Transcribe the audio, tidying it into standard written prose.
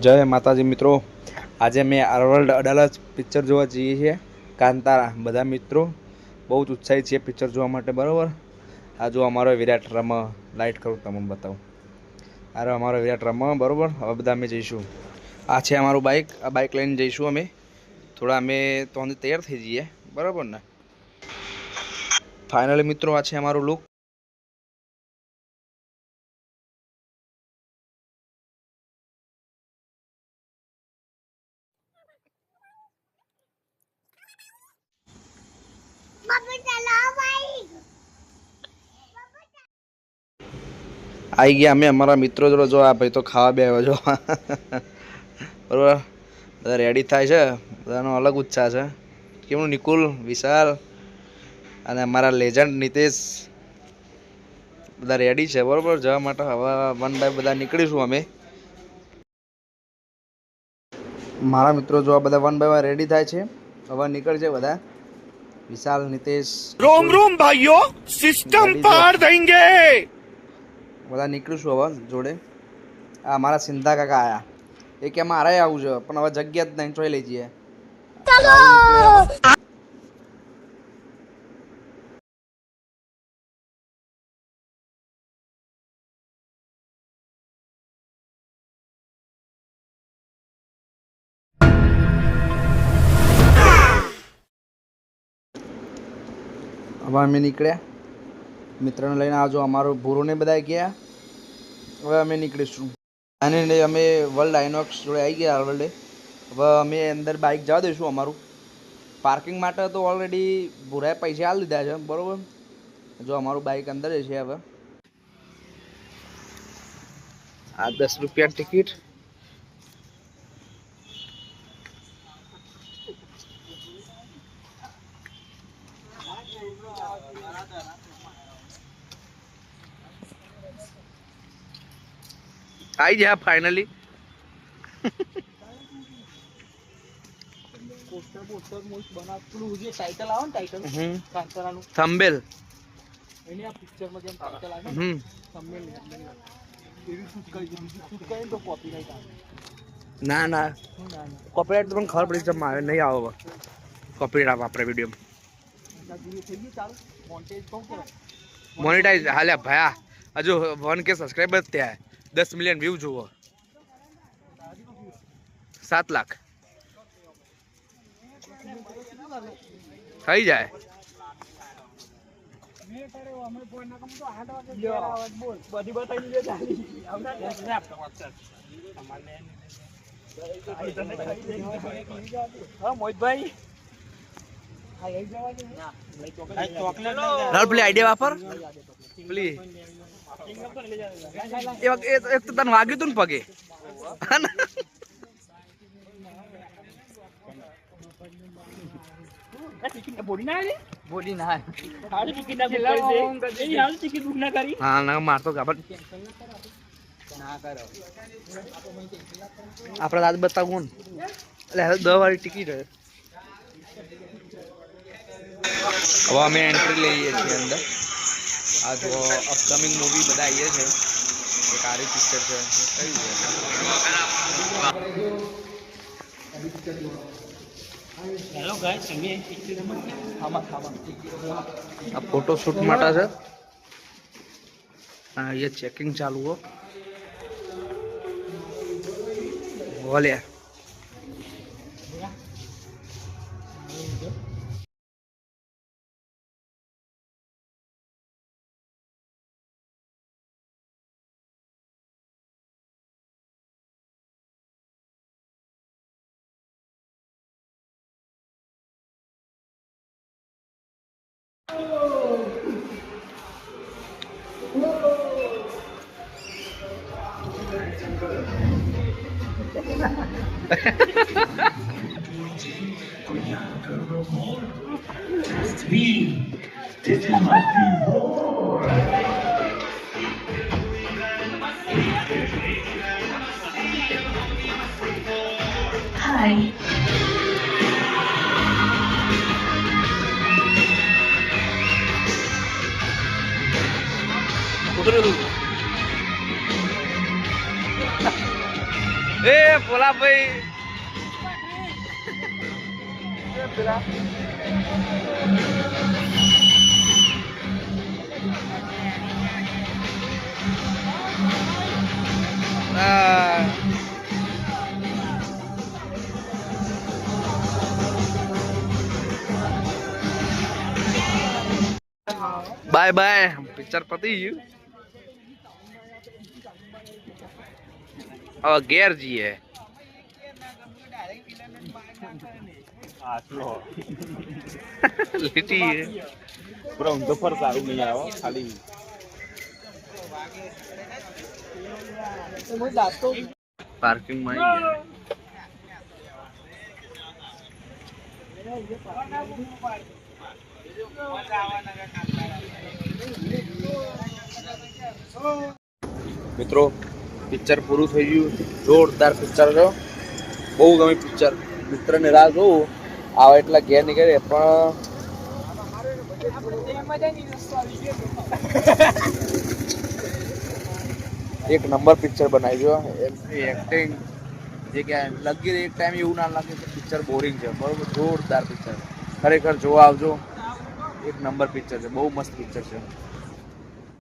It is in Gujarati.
જય માતાજી મિત્રો, આજે મેં આરવલ્ડ અડાલજ પિક્ચર જોવા જઈએ છીએ. કાંતારા. બધા મિત્રો બહુ જ ઉત્સાહિત છે પિક્ચર જોવા માટે, બરાબર. આ જો અમારો વિરાટ રમ લાઇટ કરું તમને બતાવું. અરે અમારો વિરાટ રમ, બરાબર. હવે બધા અમે જઈશું. આ છે અમારું બાઇક. આ બાઇક લઈને જઈશું અમે. થોડા અમે તો તૈયાર થઈ જઈએ, બરાબર ને. ફાઇનલી મિત્રો, આ છે અમારું લુક. આવી ગયા અમે અમારા મિત્રો જોડે. જો આ ભાઈ તો ખાવા બે આવ્યો જો બરાબર. બધા રેડી થાય છે, બધાનો અલગ ઉત્સાહ છે. કેવું નિકુલ, વિશાલ અને અમારા લેજન્ડ નીતેશ બધા રેડી છે, બરાબર, જવા માટે. હવે વન બાય બધા નીકળીશું અમે. મારા મિત્રો જો આ બધા વન બાય વન રેડી થાય છે. હવે નીકળશે બધા. વિશાલ, નીતેશ, रोम रोम भाइयों, सिस्टम पार देंगे. બધા નીકળીશું હવે જોડે. આ મારા સિંધા કાકા આયા. એ કે મારે આવું છે, પણ હવે જગ્યા જ નહીં, ચોઈ લઈ જઈએ. હવે અમે નીકળ્યા. મિત્રને લઈને આવજો. અમારો ભૂરોને બધા ગયા. હવે અમે નીકળીશું. અને અમે વર્લ્ડ આઇનોક્સ જોડે આવી ગયા ઓલરેડી. હવે અમે અંદર બાઇક જવા દઈશું અમારું. પાર્કિંગ માટે તો ઓલરેડી ભૂરાએ પૈસા આપી દીધા છે, બરાબર. જો અમારું બાઇક અંદર છે. હવે આ 10 રૂપિયા ટિકિટ. आई जा फाइनली. પોસ્ટર પોસ્ટર મોસ્ટ બના પેલું જે ટાઇટલ આવે ને, ટાઇટલ કાંતારાનું થંબેલ. એની આ પિક્ચરમાં જેમ ટાઇટલ આવે હમ થંબનેલ એવી શૂટ કરી દીધું. શૂટ કરીને તો કોપીરાઇટ આવે. ના ના, કોપીરાઇટ તો પણ ખબર પડી છે મારે નહીં આવે. કોપીરાઇટ આવે આપણે વિડીયો થઈ ગયું ચાલુ મોન્ટેજ કહું કે મોનેટાઈઝ હાલ્યા ભયા. હજુ 1K સબસ્ક્રાઈબર ત્યાં 10 મિલિયન વ્યૂ જુઓ. 7 લાખ થઈ જાય. બધી બતાવી દીધે ચાલી હા મોહિતભાઈ રાहुल પેલી આઈડિયા વાપર. પેલી એક તો તને વાગ્યું તું ને પગે. બોડી ના હારી ટિકિટ ના બુક કરી દે. એ હાલ ટિકિટ બુક ના કરી. હા ના મારતો ગાબર ના કરો. આપણે આજ બતાવું ને. એટલે 10 વાળી ટિકિટ હે. હવે અમે એન્ટ્રી લઈએ છીએ અંદર. આ જો અપકમિંગ મૂવી બધા આવીએ છે. એક આરી પિક્ચર છે. કઈ છે? હેલો ગાઈસ, અમે પિક્ચર ખાવા આ ફોટો શૂટ માટે છે. હા, ये चेकिंग चालू हो. बोले Hi. એ બોલા ભાઈ બાય બાય પિક્ચર પતી ગયું હવે ઘેર જઈએ લીટી પૂરા ઊંધો પર સારું નહીં આવ્યો ખાલી પાર્કિંગ માં આવી ગયા મિત્રો પિક્ચર પૂરું થઈ ગયું જોરદાર પિક્ચર છે બહુ ગમે પિક્ચર મિત્રને રાહ જોઉં આવે એટલા ઘેર નીકળે પણ એક નંબર પિક્ચર બનાવ્યો એમની એક્ટિંગ જે કે લગી એક ટાઈમ એવું ના લાગે કે પિક્ચર બોરિંગ છે બરોબર જોરદાર પિક્ચર ખરેખર જોવા આવજો એક નંબર પિક્ચર છે બહુ મસ્ત પિક્ચર છે